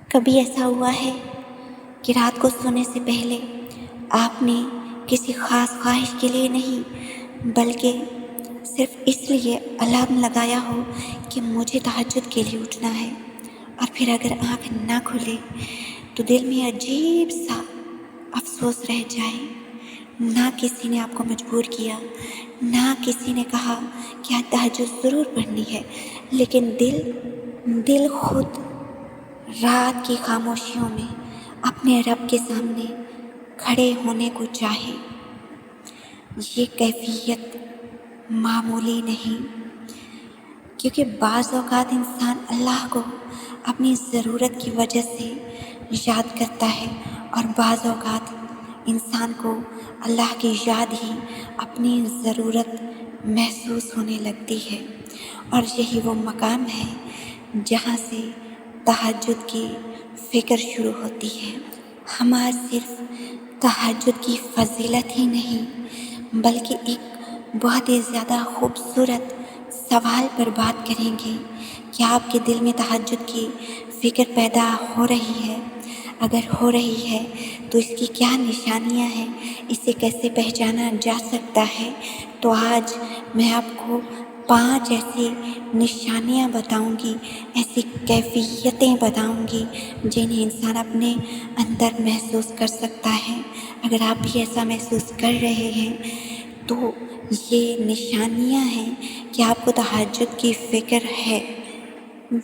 کبھی ایسا ہوا ہے کہ رات کو سونے سے پہلے آپ نے کسی خاص خواہش کے لیے نہیں بلکہ صرف اس لیے الارم لگایا ہو کہ مجھے تہجد کے لیے اٹھنا ہے، اور پھر اگر آنکھ نہ کھلے تو دل میں عجیب سا افسوس رہ جائے؟ نہ کسی نے آپ کو مجبور کیا، نہ کسی نے کہا کہ آج تہجد ضرور پڑھنی ہے، لیکن دل خود رات کی خاموشیوں میں اپنے رب کے سامنے کھڑے ہونے کو چاہے۔ یہ کیفیت معمولی نہیں، کیونکہ بعض اوقات انسان اللہ کو اپنی ضرورت کی وجہ سے یاد کرتا ہے، اور بعض اوقات انسان کو اللہ کی یاد ہی اپنی ضرورت محسوس ہونے لگتی ہے، اور یہی وہ مقام ہے جہاں سے تہجد کی فکر شروع ہوتی ہے۔ ہم آج صرف تہجد کی فضیلت ہی نہیں بلکہ ایک بہت ہی زیادہ خوبصورت سوال پر بات کریں گے۔ کیا آپ کے دل میں تہجد کی فکر پیدا ہو رہی ہے؟ اگر ہو رہی ہے تو اس کی کیا نشانیاں ہیں؟ اسے کیسے پہچانا جا سکتا ہے؟ تو آج میں آپ کو 5 ایسی نشانیاں بتاؤں گی، ایسی کیفیتیں بتاؤں گی جنہیں انسان اپنے اندر محسوس کر سکتا ہے۔ اگر آپ بھی ایسا محسوس کر رہے ہیں تو یہ نشانیاں ہیں کہ آپ کو تہجد کی فکر ہے۔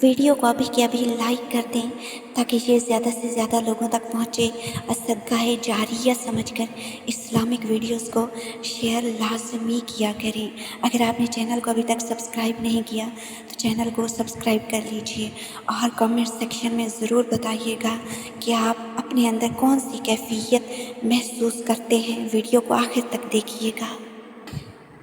ویڈیو کو ابھی کے ابھی لائک کر دیں تاکہ یہ زیادہ سے زیادہ لوگوں تک پہنچے، اور صدقہ جاریہ سمجھ کر اسلامک ویڈیوز کو شیئر لازمی کیا کریں۔ اگر آپ نے چینل کو ابھی تک سبسکرائب نہیں کیا تو چینل کو سبسکرائب کر لیجئے، اور کمنٹ سیکشن میں ضرور بتائیے گا کہ آپ اپنے اندر کون سی کیفیت محسوس کرتے ہیں۔ ویڈیو کو آخر تک دیکھیے گا۔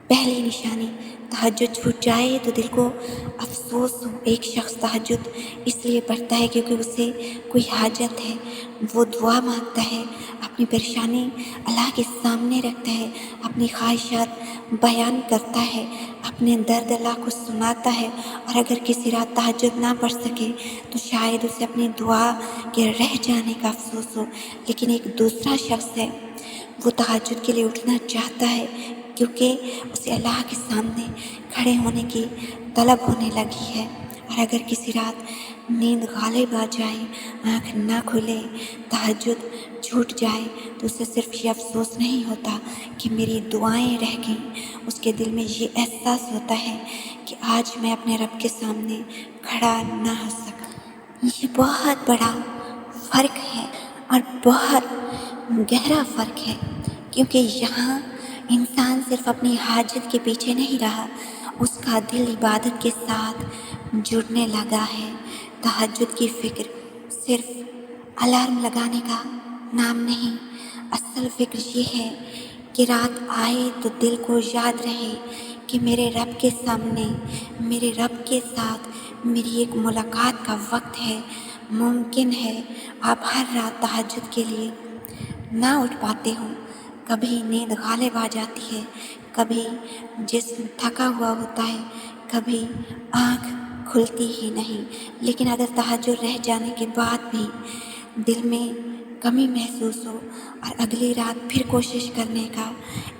پہلی نشانی، تہجد چھوٹ جائے تو دل کو افسوس ہو۔ ایک شخص تہجد اس لیے پڑھتا ہے کیونکہ اسے کوئی حاجت ہے، وہ دعا مانگتا ہے، اپنی پریشانی اللہ کے سامنے رکھتا ہے، اپنی خواہشات بیان کرتا ہے، اپنے درد اللہ کو سناتا ہے، اور اگر کسی رات تہجد نہ پڑھ سکے تو شاید اسے اپنی دعا کے رہ جانے کا افسوس ہو۔ لیکن ایک دوسرا شخص ہے، وہ تہجد کے لیے اٹھنا چاہتا ہے کیونکہ اسے اللہ کے سامنے کھڑے ہونے کی طلب ہونے لگی ہے، اور اگر کسی رات نیند غالب آ جائے، آنکھ نہ کھلے، تہجد چھوٹ جائے تو اسے صرف یہ افسوس نہیں ہوتا کہ میری دعائیں رہ گئیں، اس کے دل میں یہ احساس ہوتا ہے کہ آج میں اپنے رب کے سامنے کھڑا نہ ہو سکا۔ یہ بہت بڑا فرق ہے اور بہت گہرا فرق ہے، کیونکہ یہاں انسان صرف اپنی حاجت کے پیچھے نہیں رہا، اس کا دل عبادت کے ساتھ جڑنے لگا ہے۔ تہجد کی فکر صرف الارم لگانے کا نام نہیں، اصل فکر یہ ہے کہ رات آئے تو دل کو یاد رہے کہ میرے رب کے سامنے، میرے رب کے ساتھ میری ایک ملاقات کا وقت ہے۔ ممکن ہے آپ ہر رات تہجد کے لیے نہ اٹھ پاتے ہوں، کبھی نیند غالب آ جاتی ہے، کبھی جسم تھکا ہوا ہوتا ہے، کبھی آنکھ کھلتی ہی نہیں، لیکن اگر تہجد رہ جانے کے بعد بھی دل میں کمی محسوس ہو اور اگلی رات پھر کوشش کرنے کا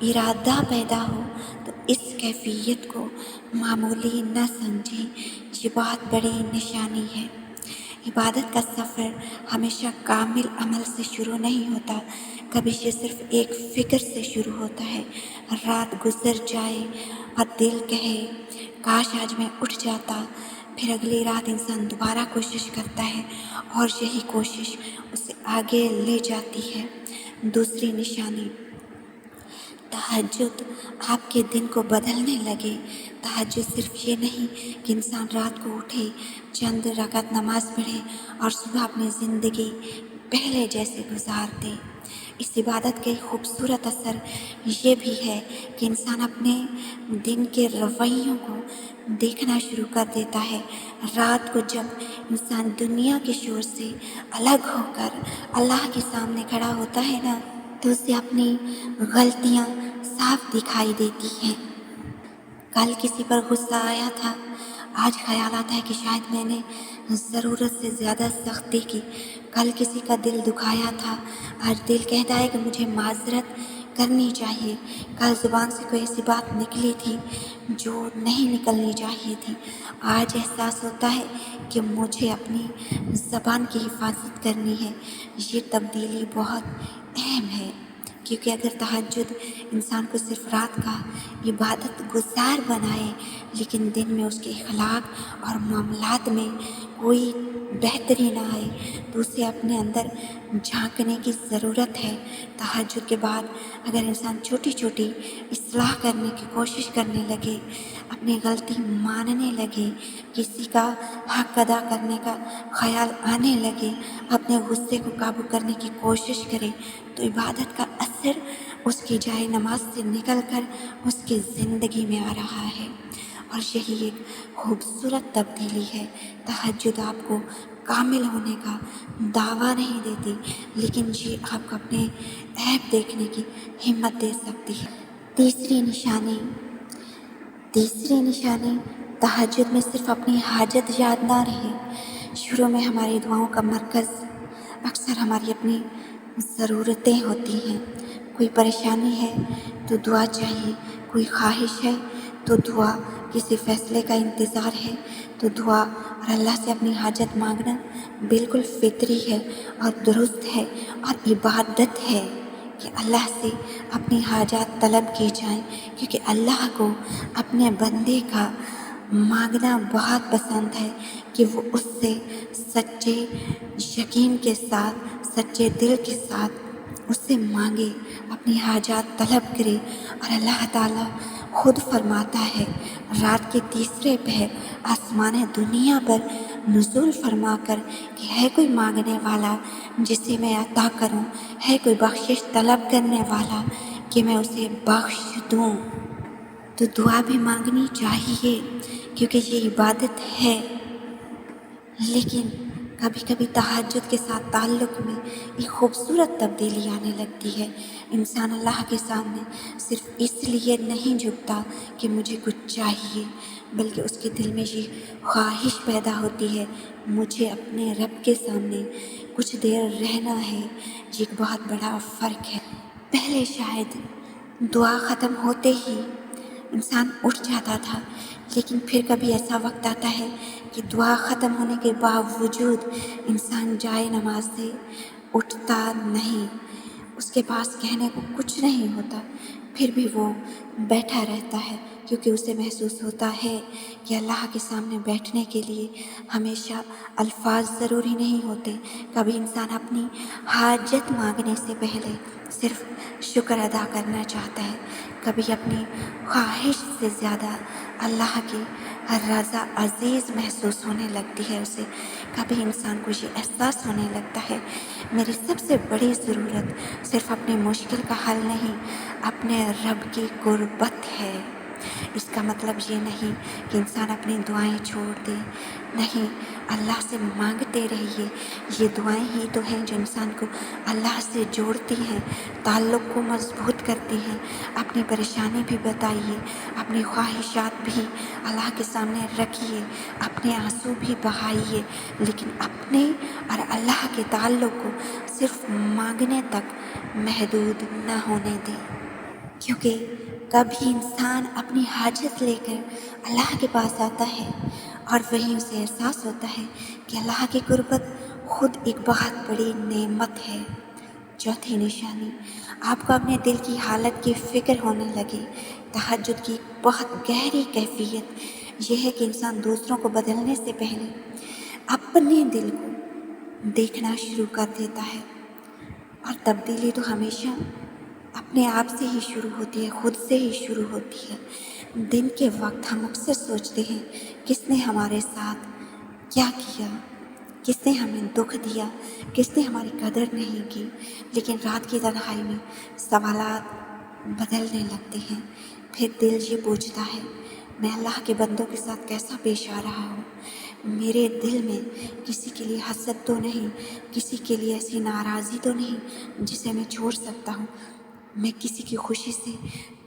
ارادہ پیدا ہو تو اس کیفیت کو معمولی نہ سمجھیں، یہ بہت بڑی نشانی ہے۔ عبادت کا سفر ہمیشہ کامل عمل سے شروع نہیں ہوتا، کبھی یہ صرف ایک فکر سے شروع ہوتا ہے۔ رات گزر جائے اور دل کہے کاش آج میں اٹھ جاتا، پھر اگلی رات انسان دوبارہ کوشش کرتا ہے اور یہی کوشش اسے آگے لے جاتی ہے۔ دوسری نشانی، تہجد آپ کے دن کو بدلنے لگے۔ تہجد صرف یہ نہیں کہ انسان رات کو اٹھے، چند رکعت نماز پڑھے اور صبح اپنی زندگی پہلے جیسے گزار دے۔ اس عبادت کا ایک خوبصورت اثر یہ بھی ہے کہ انسان اپنے دن کے رویوں کو دیکھنا شروع کر دیتا ہے۔ رات کو جب انسان دنیا کے شور سے الگ ہو کر اللہ کے سامنے کھڑا ہوتا ہے نا، تو اسے اپنی غلطیاں صاف دکھائی دیتی ہیں۔ کل کسی پر غصہ آیا تھا آج خیال آتا ہے کہ شاید میں نے ضرورت سے زیادہ سختی کی، کل کسی کا دل دکھایا تھا، آج دل کہتا ہے کہ مجھے معذرت کرنی چاہیے، کل زبان سے کوئی ایسی بات نکلی تھی جو نہیں نکلنی چاہیے تھی، آج احساس ہوتا ہے کہ مجھے اپنی زبان کی حفاظت کرنی ہے۔ یہ تبدیلی بہت اہم ہے، کیونکہ اگر تہجد انسان کو صرف رات کا عبادت گزار بنائے لیکن دن میں اس کے اخلاق اور معاملات میں کوئی بہتری نہ آئے تو اسے اپنے اندر جھانکنے کی ضرورت ہے۔ تہجد کے بعد اگر انسان چھوٹی چھوٹی اصلاح کرنے کی کوشش کرنے لگے، اپنی غلطی ماننے لگے، کسی کا حق ادا کرنے کا خیال آنے لگے، اپنے غصے کو قابو کرنے کی کوشش کرے، تو عبادت کا اثر اس کی جائے نماز سے نکل کر اس کی زندگی میں آ رہا ہے، اور یہی ایک خوبصورت تبدیلی ہے۔ تہجد آپ کو کامل ہونے کا دعویٰ نہیں دیتی، لیکن یہ آپ کو اپنے عیب دیکھنے کی ہمت دے سکتی ہے۔ تیسری نشانی تہجد میں صرف اپنی حاجت یاد نہ رہے۔ شروع میں ہماری دعاؤں کا مرکز اکثر ہماری اپنی ضرورتیں ہوتی ہیں۔ کوئی پریشانی ہے تو دعا چاہیے، کوئی خواہش ہے تو دعا، کسی فیصلے کا انتظار ہے تو دعا، اور اللہ سے اپنی حاجت مانگنا بالکل فطری ہے اور درست ہے اور عبادت ہے کہ اللہ سے اپنی حاجات طلب کی جائیں، کیونکہ اللہ کو اپنے بندے کا مانگنا بہت پسند ہے کہ وہ اس سے سچے یقین کے ساتھ، سچے دل کے ساتھ اس سے مانگے، اپنی حاجات طلب کرے۔ اور اللہ تعالیٰ خود فرماتا ہے، رات کے تیسرے پہر آسمان دنیا پر نزول فرما کر کہ ہے کوئی مانگنے والا جسے میں عطا کروں، ہے کوئی بخشش طلب کرنے والا کہ میں اسے بخش دوں۔ تو دعا بھی مانگنی چاہیے کیونکہ یہ عبادت ہے، لیکن کبھی کبھی تہجد کے ساتھ تعلق میں ایک خوبصورت تبدیلی آنے لگتی ہے۔ انسان اللہ کے سامنے صرف اس لیے نہیں جھکتا کہ مجھے کچھ چاہیے، بلکہ اس کے دل میں یہ خواہش پیدا ہوتی ہے، مجھے اپنے رب کے سامنے کچھ دیر رہنا ہے۔ یہ ایک بہت بڑا فرق ہے۔ پہلے شاید دعا ختم ہوتے ہی انسان اٹھ جاتا تھا، لیکن پھر کبھی ایسا وقت آتا ہے کہ دعا ختم ہونے کے باوجود انسان جائے نماز سے اٹھتا نہیں، اس کے پاس کہنے کو کچھ نہیں ہوتا، پھر بھی وہ بیٹھا رہتا ہے، کیونکہ اسے محسوس ہوتا ہے کہ اللہ کے سامنے بیٹھنے کے لیے ہمیشہ الفاظ ضروری نہیں ہوتے۔ کبھی انسان اپنی حاجت مانگنے سے پہلے صرف شکر ادا کرنا چاہتا ہے، کبھی اپنی خواہش سے زیادہ اللہ کی رضا عزیز محسوس ہونے لگتی ہے اسے، کبھی انسان کو یہ احساس ہونے لگتا ہے میری سب سے بڑی ضرورت صرف اپنی مشکل کا حل نہیں، اپنے رب کی قربت ہے۔ اس کا مطلب یہ نہیں کہ انسان اپنی دعائیں چھوڑ دے، نہیں، اللہ سے مانگتے رہیے۔ یہ دعائیں ہی تو ہیں جو انسان کو اللہ سے جوڑتی ہیں، تعلق کو مضبوط کرتی ہیں۔ اپنی پریشانی بھی بتائیے، اپنی خواہشات بھی اللہ کے سامنے رکھیے، اپنے آنسو بھی بہائیے، لیکن اپنے اور اللہ کے تعلق کو صرف مانگنے تک محدود نہ ہونے دیں، کیونکہ کبھی انسان اپنی حاجت لے کر اللہ کے پاس آتا ہے اور وہیں اسے احساس ہوتا ہے کہ اللہ کی قربت خود ایک بہت بڑی نعمت ہے۔ چوتھی نشانی، آپ کو اپنے دل کی حالت کی فکر ہونے لگے۔ تہجد کی بہت گہری کیفیت یہ ہے کہ انسان دوسروں کو بدلنے سے پہلے اپنے دل کو دیکھنا شروع کر دیتا ہے، اور تبدیلی تو ہمیشہ اپنے آپ سے ہی شروع ہوتی ہے، خود سے ہی شروع ہوتی ہے۔ دن کے وقت ہم اکثر سوچتے ہیں کس نے ہمارے ساتھ کیا کیا، کس نے ہمیں دکھ دیا، کس نے ہماری قدر نہیں کی، لیکن رات کی تنہائی میں سوالات بدلنے لگتے ہیں۔ پھر دل یہ پوچھتا ہے، میں اللہ کے بندوں کے ساتھ کیسا پیش آ رہا ہوں؟ میرے دل میں کسی کے لیے حسد تو نہیں، کسی کے لیے ایسی ناراضی تو نہیں جسے میں چھوڑ سکتا ہوں؟ میں کسی کی خوشی سے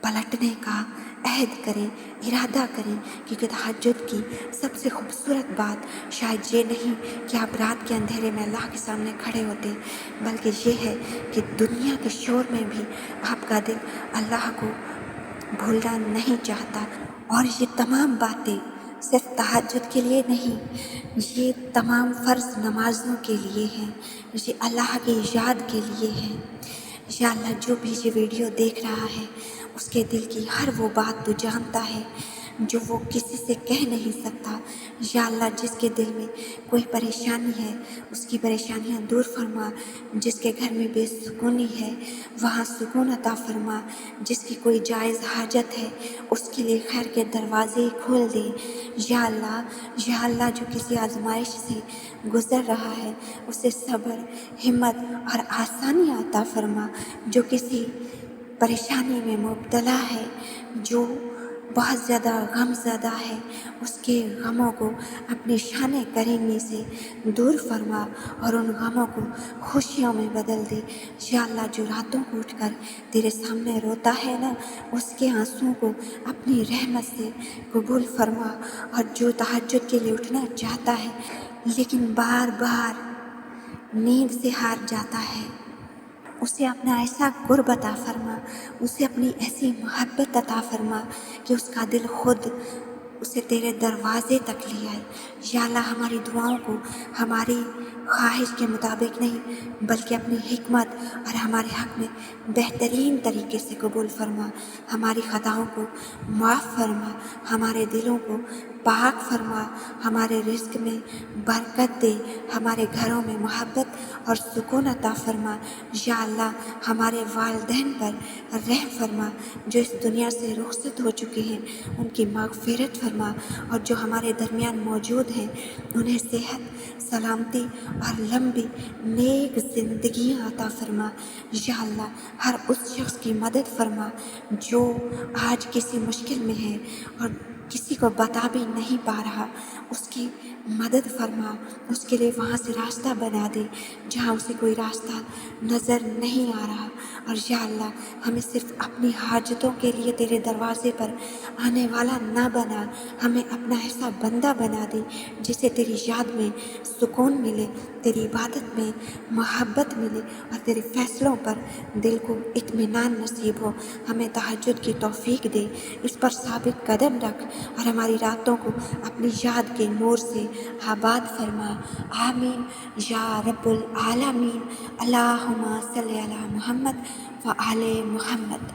پلٹنے کا عہد کریں، ارادہ کریں، کیونکہ تہجد کی سب سے خوبصورت بات شاید یہ نہیں کہ آپ رات کے اندھیرے میں اللہ کے سامنے کھڑے ہوتے، بلکہ یہ ہے کہ دنیا کے شور میں بھی آپ کا دل اللہ کو بھولنا نہیں چاہتا۔ اور یہ تمام باتیں صرف تہجد کے لیے نہیں، یہ تمام فرض نمازوں کے لیے ہیں، یہ اللہ کی یاد کے لیے ہیں۔ یا اللہ، جو بھی یہ ویڈیو دیکھ رہا ہے اس کے دل کی ہر وہ بات تو جانتا ہے جو وہ کسی سے کہہ نہیں سکتا۔ یا اللہ، جس کے دل میں کوئی پریشانی ہے اس کی پریشانیاں دور فرما، جس کے گھر میں بے سکونی ہے وہاں سکون عطا فرما، جس کی کوئی جائز حاجت ہے اس کے لیے خیر کے دروازے کھول دے۔ یا اللہ، جو کسی آزمائش سے گزر رہا ہے اسے صبر، ہمت اور آسانی عطا فرما، جو کسی پریشانی میں مبتلا ہے، جو بہت زیادہ غم زدہ ہے، اس کے غموں کو اپنی شان کریمی سے دور فرما اور ان غموں کو خوشیوں میں بدل دے۔ یا اللہ، جو راتوں کو اٹھ کر تیرے سامنے روتا ہے نا، اس کے آنسوؤں کو اپنی رحمت سے قبول فرما، اور جو تہجد کے لیے اٹھنا چاہتا ہے لیکن بار بار نیند سے ہار جاتا ہے، اسے اپنا ایسا قرب عطا فرما، اسے اپنی ایسی محبت عطا فرما کہ اس کا دل خود اسے تیرے دروازے تک لے آئے۔ یا اللہ، ہماری دعاؤں کو ہماری خواہش کے مطابق نہیں بلکہ اپنی حکمت اور ہمارے حق میں بہترین طریقے سے قبول فرما، ہماری خطاؤں کو معاف فرما، ہمارے دلوں کو پاک فرما، ہمارے رزق میں برکت دے، ہمارے گھروں میں محبت اور سکون عطا فرما۔ یا اللہ، ہمارے والدین پر رحم فرما، جو اس دنیا سے رخصت ہو چکے ہیں ان کی مغفرت فرما، اور جو ہمارے درمیان موجود ہیں انہیں صحت، سلامتی اور لمبی نیک زندگیاں عطا فرما۔ یا اللہ، ہر اس شخص کی مدد فرما جو آج کسی مشکل میں ہے اور کسی کو بتا بھی نہیں پا رہا، اس کی مدد فرما، اس کے لیے وہاں سے راستہ بنا دے جہاں اسے کوئی راستہ نظر نہیں آ رہا۔ اور یا اللہ، ہمیں صرف اپنی حاجتوں کے لیے تیرے دروازے پر آنے والا نہ بنا، ہمیں اپنا ایسا بندہ بنا دے جسے تیری یاد میں سکون ملے، تیری عبادت میں محبت ملے اور تیرے فیصلوں پر دل کو اطمینان نصیب ہو۔ ہمیں تہجد کی توفیق دے، اس پر ثابت قدم رکھ اور ہماری راتوں کو اپنی یاد کے نور سے آباد فرما۔ آمین یا رب العالمین۔ اللہم صلی علی محمد و آل محمد۔